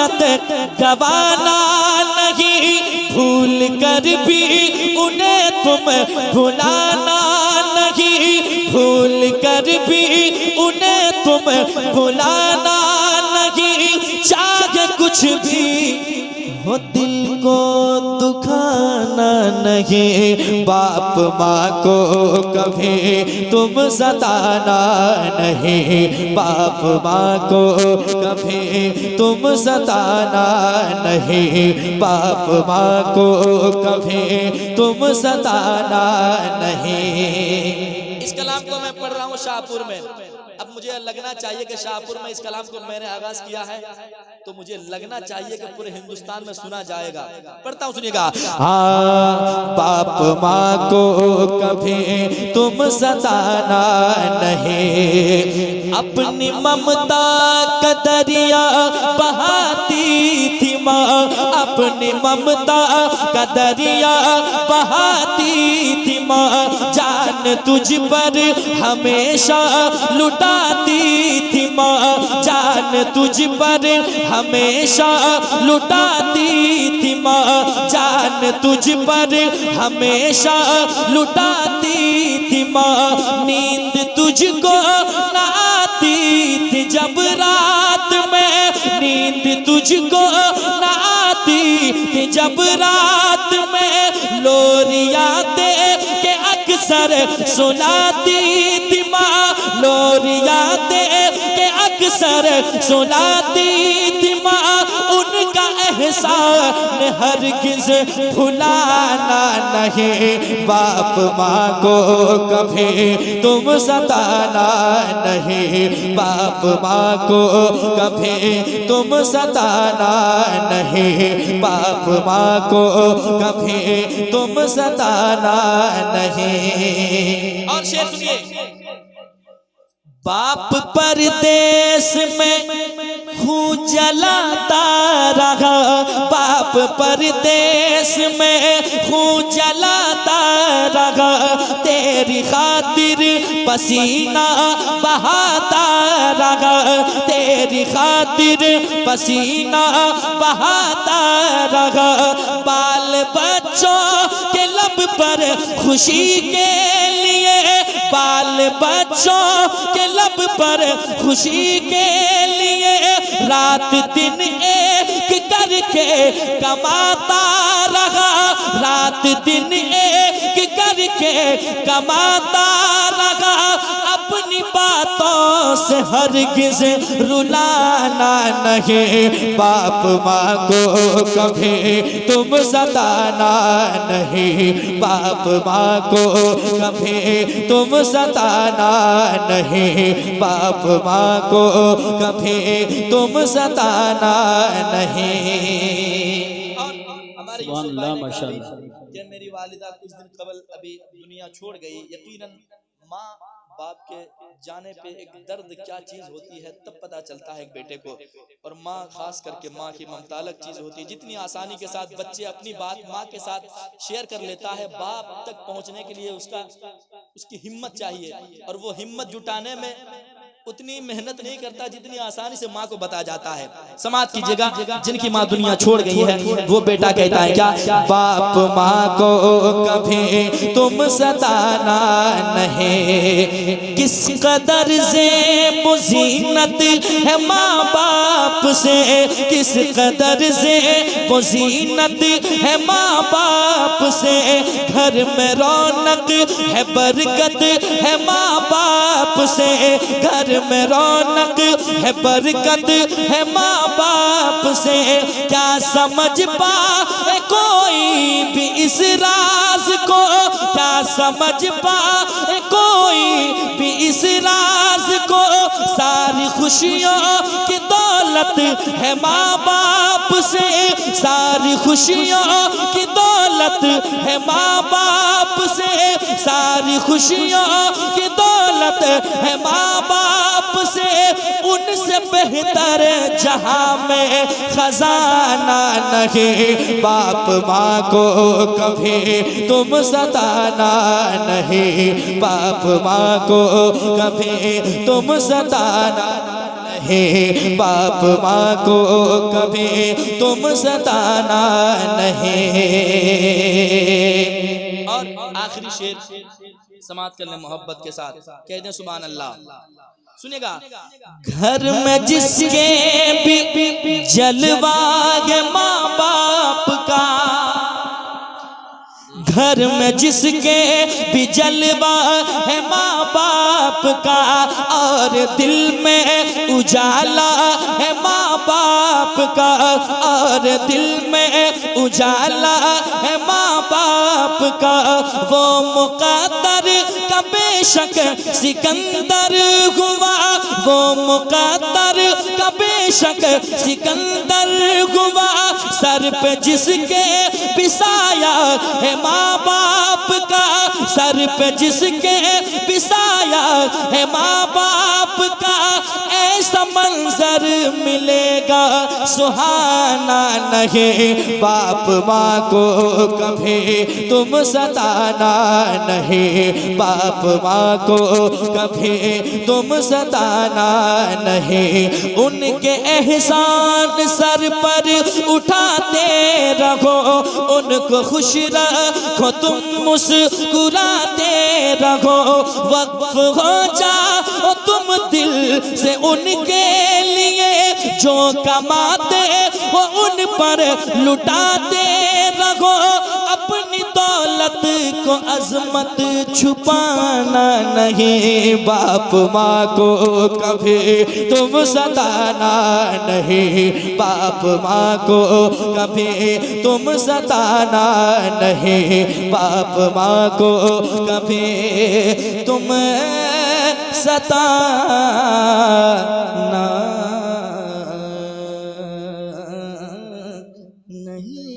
जन्नत गवाना नहीं, भूल कर भी उन्हें तुम भुलाना नहीं, भूल कर भी उन्हें तुम भुलाना नहीं। चाहे कुछ भी हो दिल को दुखाना नहीं, बाप माँ को कभी तुम सताना नहीं, बाप माँ को कभी तुम सताना नहीं, बाप माँ को कभी तुम सताना नहीं। इस कलाम को मैं पढ़ रहा हूँ शाहपुर में। अब मुझे लगना चाहिए कि शाहपुर में इस कलाम को मैंने आगाज किया है, तो मुझे लगना चाहिए कि पूरे हिंदुस्तान में सुना जाएगा। पढ़ता हूँ, सुनिएगा। हाँ, बाप माँ को कभी तुम सताना नहीं, अपनी ममता का दरिया बहाती थी माँ, अपनी ममता का दरिया बहाती थी माँ, जान तुझ पर हमेशा लुटाती थी माँ, जान तुझ पर हमेशा लुटाती थी माँ, जान तुझ पर हमेशा लुटाती थी माँ। नींद तुझको न आती थी जब रात में, नींद तुझको न आती थी जब रात में, लोरियां दे के अक्सर सुनाती थी माँ, लोरियां दे के अक्सर सुनाती थी माँ। उनका एहसान हरगिज़ भुलाना नहीं, बाप माँ को कभी तुम सताना नहीं, बाप माँ को कभी तुम सताना नहीं, बाप माँ को कभी तुम सताना नहीं। और शेर सुनिए। बाप परदेश में खून जलाता रहा, बाप परदेश में खून जलाता रहा, तेरी खातिर पसीना बहाता रहा, तेरी खातिर पसीना बहाता रहा। बाल बच्चों के लब पर खुशी के लिए, बाल बच्चों के लब पर खुशी के लिए, रात दिन एक करके कमाता रहा, रात दिन एक करके कमाता रहा। अपनी बातों से हरगिज़ रुलाना नहीं, बाप माँ को कभी तुम सताना नहीं, बाप माँ को कभी तुम सताना नहीं, बाप माँ को कभी तुम सताना नहीं। और हमारे जब मेरी वालिदा कुछ दिन कबल अभी दुनिया छोड़ गई, यकीनन माँ बाप के जाने पे एक दर्द क्या चीज होती है तब पता चलता है एक बेटे को। और माँ, खास करके माँ की ममता अलग चीज होती है। जितनी आसानी के साथ बच्चे अपनी बात माँ के साथ शेयर कर लेता है, बाप तक पहुँचने के लिए उसकी हिम्मत चाहिए, और वो हिम्मत जुटाने में उतनी मेहनत नहीं करता जितनी आसानी से माँ को बता जाता है। समाज कीजिएगा, जिनकी माँ दुनिया छोड़ गई है वो बेटा कहता है क्या, बाप माँ को कभी तुम सताना नहीं, किस कदर से मुज़ीनत है माँ बाप से, किस कदर से मुज़ीनत है माँ बाप से, घर में रौनक है बरकत है माँ बाप से, घर में रौनक है बरकत है माँ बाप से। क्या समझ पाए कोई भी इस राज को, क्या समझ पाए कोई भी इस राज को, सारी खुशियों की दौलत है माँ बाप से, सारी खुशियों की दौलत है माँ बाप से, सारी खुशियों की दौलत है माँ बाप से। उनसे बेहतर जहां में खजाना नहीं, बाप माँ को कभी तुम सताना नहीं, बाप माँ को कभी तुम सताना नहीं, बाप माँ को कभी तुम सताना नहीं। और आखिरी शेर समाप्त कर लें मोहब्बत के साथ, कह दें सुभान अल्लाह। सुनेगा, घर में जिसके भी जलवा है माँ बाप का, घर में जिसके भी जलवा है माँ बाप का, और दिल में उजाला है माँ बाप का, और दिल में उजाला है माँ बाप का, वो मुक़द्दर का बेशक सिकंदर हुआ, वो मुक़द्दर का बेशक सिकंदर हुआ, सर पे जिसके बिसाया है माँ बाप का, सर पे जिसके बिसाया है माँ बाप का, ऐसा मंजर मिलेगा सुहाना नहीं, बाप माँ को कभी तुम सताना नहीं, बाप माँ को कभी तुम सताना नहीं। उनके एहसान सर पर उठाते रहो, उनको खुश रखो तुम मुस्कुराते रहो, वक्फ हो जाओ तुम दिल से उनके लिए, जो कमाते हो उन पर लुटाते रहो, अपनी दौलत को अजमत छुपाना नहीं, बाप माँ को कभी तुम सताना नहीं, बाप माँ को कभी तुम सताना नहीं, बाप माँ को कभी तुम सताना नहीं।